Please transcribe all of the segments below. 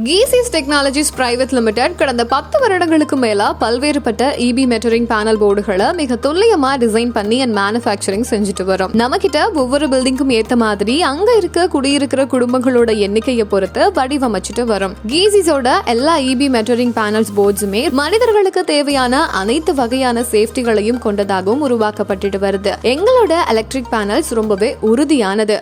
GEESYS Technologies Private Limited கடந்த 10 வருடங்களுக்கு மேல பல்வேறுபட்ட EB மெட்டரிங் பேனல் போர்டுகளை மிக துல்லியமா டிசைன் பண்ணி அண்ட் மேனுஃபேக்சரிங் செஞ்சுட்டு வரும். நமக்கிட்ட ஒவ்வொரு பில்டிங்கும் ஏத்த மாதிரி அங்க இருக்க குடியிருக்கிற குடும்பங்களோட எண்ணிக்கையை பொறுத்து வடிவமைச்சிட்டு வரும். GEESYSோட எல்லா EB மெட்டரிங் பேனல்ஸ் போர்ட்ஸுமே மனிதர்களுக்கு தேவையான அனைத்து வகையான சேஃப்டிகளையும் கொண்டதாகவும் உருவாக்கப்பட்டு வருது. எங்களோட எலக்ட்ரிக் பேனல்ஸ் ரொம்பவே உறுதியானது.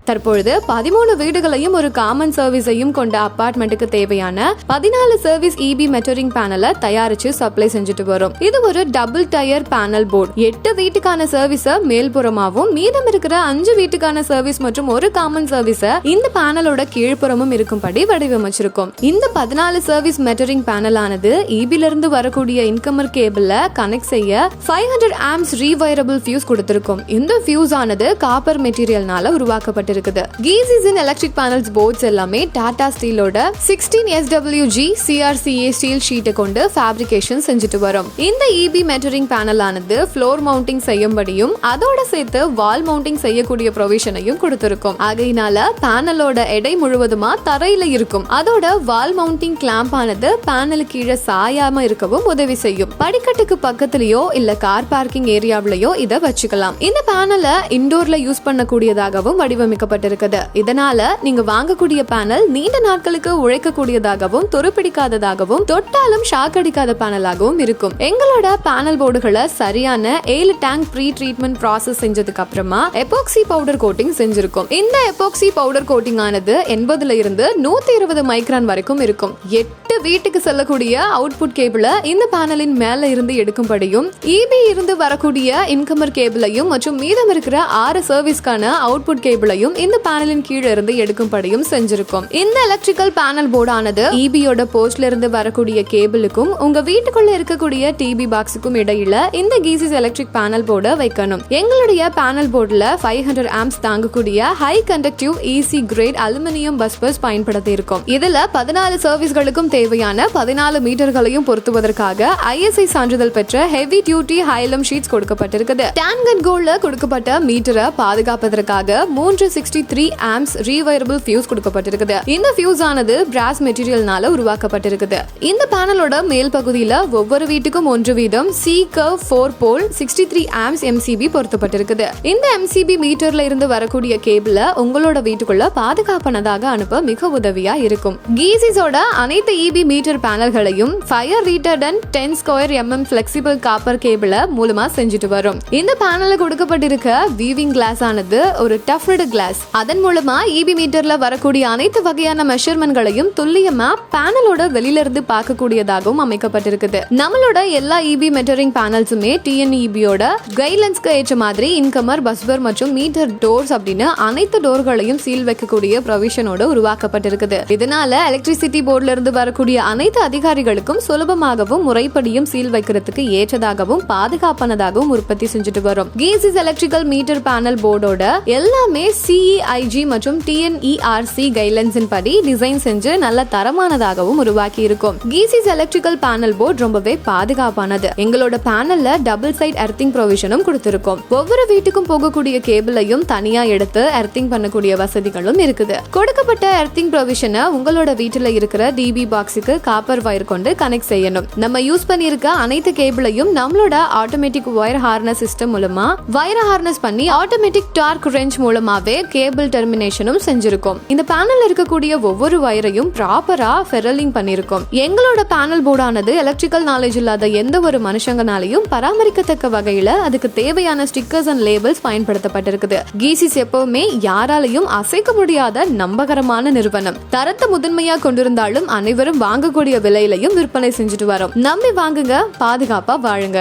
தற்பொழுது 13 வீடுகளையும் ஒரு காமன் சர்வீஸையும் கொண்ட அபார்ட்மெண்ட்டுக்கு தேவையான 14 சர்வீஸ் EB மெட்டரிங் பேனலை தயாரிச்சு சப்ளை செஞ்சுட்டு வரும். இது ஒரு டபுள் டயர் பேனல் போர்டு. 8 வீட்டுக்கான சர்வீஸ மேல்புறமாவும் மீதம் இருக்கிற 5 வீட்டுக்கான சர்வீஸ் மற்றும் ஒரு காமன் சர்வீஸ இந்த பேனலோட கீழ்ப்புறமும் இருக்கும்படி வடிவமைச்சிருக்கும். இந்த 14 சர்வீஸ் மெட்டரிங் பேனல் ஆனது EBல இருந்து வரக்கூடிய இன்கமர் கேபிள்ல கனெக்ட் செய்ய 500 amps Rewirable Fuse கொடுத்திருக்கும். இந்த ஃபியூஸ் ஆனது காப்பர் மெட்டீரியல்னால உருவாக்கப்பட்டிருக்கு. GEESYS எலக்ட்ரிக் பேனல்ஸ் போர்ட்ஸ் எல்லாமே டாடா ஸ்டீலோட 16 SWG CRCA ஸ்டீல் ஷீட்டை கொண்டு ஃபேப்ரிகேஷன் செஞ்சுட்டு வரும். இந்த EB மெட்டரிங் பேனல் ஆனது ஃப்ளோர் மவுண்டிங் செய்யும்படியும் அதோட சேர்த்து வால் மவுண்டிங் செய்யக்கூடிய ப்ரொவிஷனையும் கொடுத்திருக்கும். ஆகையினால பேனலோட எடை முழுவதுமா தரையில இருக்கும். அதோட வால் மவுண்டிங் கிளாம்ப் ஆனது பேனல் கீழே சாயாம இருக்கவும் உதவி செய்யும். படிக்கட்டுக்கு பக்கத்திலேயோ இல்ல கார் பார்க்கிங் ஏரியாவிலயோ இதை வச்சுக்கலாம். இந்த பேனலை இன்டோர்ல யூஸ் பண்ணக்கூடியதாகவும் வடிவமைக்க இதனால நீங்க வாங்கக்கூடிய பேனல் நீண்ட நாட்களுக்கு உழைக்கக்கூடியதாகவும் துருப்பிடிக்காததாகவும் தொட்டாலும் ஷாக் அடிக்காத பேனலாகவும் இருக்கும். எங்களோட பேனல் போர்டுகளை சரியான 7 டேங்க் ப்ரீ ட்ரீட்மெண்ட் ப்ராசஸ் செஞ்சதுக்கு அப்புறமா எபாக்சி பவுடர் கோட்டிங் செஞ்சிருக்கும். இந்த எபாக்சி பவுடர் கோட்டிங் ஆனது 80ல இருந்து 120 மைக்ரான் வரைக்கும் இருக்கும். 8 வீட்டுக்கு செல்லக்கூடிய அவுட்புட் கேபிள இந்த பேனலின் மேல இருந்து எடுக்கும்படியும் EB இருந்து வரக்கூடிய இன்கமர் கேபிளையும் மற்றும் மீதம் இருக்கிற 6 சர்வீஸ்க்கான அவுட்புட் கேபிளையும் இந்த பேனலின் கீழே இருந்து எடுக்கும்படியும் செஞ்சிருக்கும். இந்த எலக்ட்ரிக்கல் பேனல் போர்டு ஆனது EBயோட போஸ்ட்ல இருந்து வரக்கூடிய கேபிளுக்கும் உங்க வீட்டுக்குள்ள இருக்கக்கூடிய டிவி பாக்ஸுக்கும் இடையில இந்த GEESYS எலக்ட்ரிக் பேனல் போர்டை வைக்கணும். எங்களுடைய பேனல் போர்டுல 500 amps தாங்கக்கூடிய high conductive EC grade aluminium busbars பயன்படுத்தி இருக்கும். இதுல 14 சர்வீஸ்களுக்கும் தேவையான 14 மீட்டர்களையும் பொருத்துவதற்காக ISI சான்றிதழ் பெற்ற Heavy Duty Hylam Sheets கொடுக்கப்பட்டிருக்குது. TANGEDGOல கொடுக்கப்பட்ட மீட்டரை பாதுகாப்பதற்காக 363 amps Rewirable Fuse கொடுக்கப்பட்டிருக்குது. இந்த ஃபியூஸ் ஆனது பிராஸ் மெட்டீரியல்னால உருவாக்கப்பட்டிருக்குது. இந்த பேனலோட மேல் பகுதியில ஒவ்வொரு வீட்டுக்கும் 1 வீதம் C curve 4 pole 63 amps MCB பொருத்தப்பட்டிருக்குது. இந்த MCB மீட்டர்ல இருந்து வரக்கூடிய கேபிள உங்களோட வீட்டுக்குள்ள பாதுகாப்பானதாக அனுப்ப மிக உதவியா இருக்கும். GEESYSோட அனைத்து EB மீட்டர் பேனல்களையும் fire retardant 10 square mm flexible copper கேபிள மூலமா செஞ்சுட்டு வரும். இந்த பேனல்ல கொடுக்கப்பட்டிருக்க வீவிங் கிளாஸ் ஆனது ஒரு டஃப்டு கிளாஸ். அதன் மூலமா EB மீட்டர்ல வரக்கூடிய அனைத்து வகையான மெஷர்மென்ட்களையும் துல்லியமா பேனலோட வெளியில இருந்து பார்க்கக்கூடியதாகவும் அமைக்கப்பட்டிருக்குது. நம்மளோட எல்லா EB மெட்டரிங் பேனல்ஸுமே TNEBயோட கைட்லைன்ஸ்க்கு ஏற்ற மாதிரி இன்கமர் பஸ்பர் மற்றும் மீட்டர் டோர்ஸ் அப்படின்னு அனைத்து டோர்களையும் சீல் வைக்கக்கூடிய ப்ரொவிஷனோட உருவாக்கப்பட்டிருக்குது. இதனால எலக்ட்ரிசிட்டி போர்ட்ல இருந்து வரக்கூடிய அனைத்து அதிகாரிகளுக்கும் சுலபமாகவும் முறைப்படியும் சீல் வைக்கிறதுக்கு ஏற்றதாகவும் பாதுகாப்பானதாகவும் உற்பத்தி செஞ்சுட்டு வரும். GEESYS எலக்ட்ரிக்கல் மீட்டர் பேனல் போர்டோட எல்லாமே CEIG மற்றும் TNERC கைட்லைன்ஸின் படி டிசைன் செஞ்சு நல்ல தரமானதாகவும் உருவாக்கி இருக்கும். GEESYS எலக்ட்ரிக்கல் பேனல் போர்டு ரொம்பவே பாதுகாப்பானது. எங்களோட பேனல்ல டபுள் சைட் எர்த்திங் ப்ரொவிஷனும் கொடுத்திருக்கும். ஒவ்வொரு வீட்டுக்கும் போகக்கூடிய கேபிளையும் தனியா எடுத்து எர்த்திங் பண்ணக்கூடிய வசதிகளும் இருக்குது. கொடுக்கப்பட்ட எர்த்திங் ப்ரொவிஷனை உங்களோட வீட்டுல இருக்கிற DB பாக்ஸுக்கு காப்பர் வயர் கொண்டு கனெக்ட் செய்யணும். நம்ம யூஸ் பண்ணிருக்க அனைத்து கேபிளையும் நம்மளோட ஆட்டோமேட்டிக் வயர் ஹார்னஸ் சிஸ்டம் மூலமா வயர் ஹார்னஸ் பண்ணி ஆட்டோமேட்டிக் டார்க் ரெஞ்ச் மூலமாவே கேபிள் டெர்மினேஷனும் செஞ்சிருக்கும். இந்த பேனல்ல இருக்கக்கூடிய ஒவ்வொரு வயரையும் ப்ராப்பரா ஃபெரலிங் பண்ணிருக்கும். எங்களோட பேனல் போர்டானது எலக்ட்ரிக்கல் நாலேஜ் இல்லாத எந்த ஒரு மனுஷங்கனாலையும் பராமரிக்கத்தக்க வகையில அதுக்கு தேவையான ஸ்டிக்கர்ஸ் அண்ட் லேபிள்ஸ் பயன்படுத்தப்பட்டிருக்குது. GEESYS எப்பவுமே யாராலையும் அசைக்க முடியாத நம்பகரமான நிறுவனம். தரத்தை முதன்மையா கொண்டிருந்தாலும் அனைவரும் வாங்கக்கூடிய விலையிலையும் விற்பனை செஞ்சுட்டு வரோம். நம்பி வாங்குங்க, பாதுகாப்பா வாழுங்க.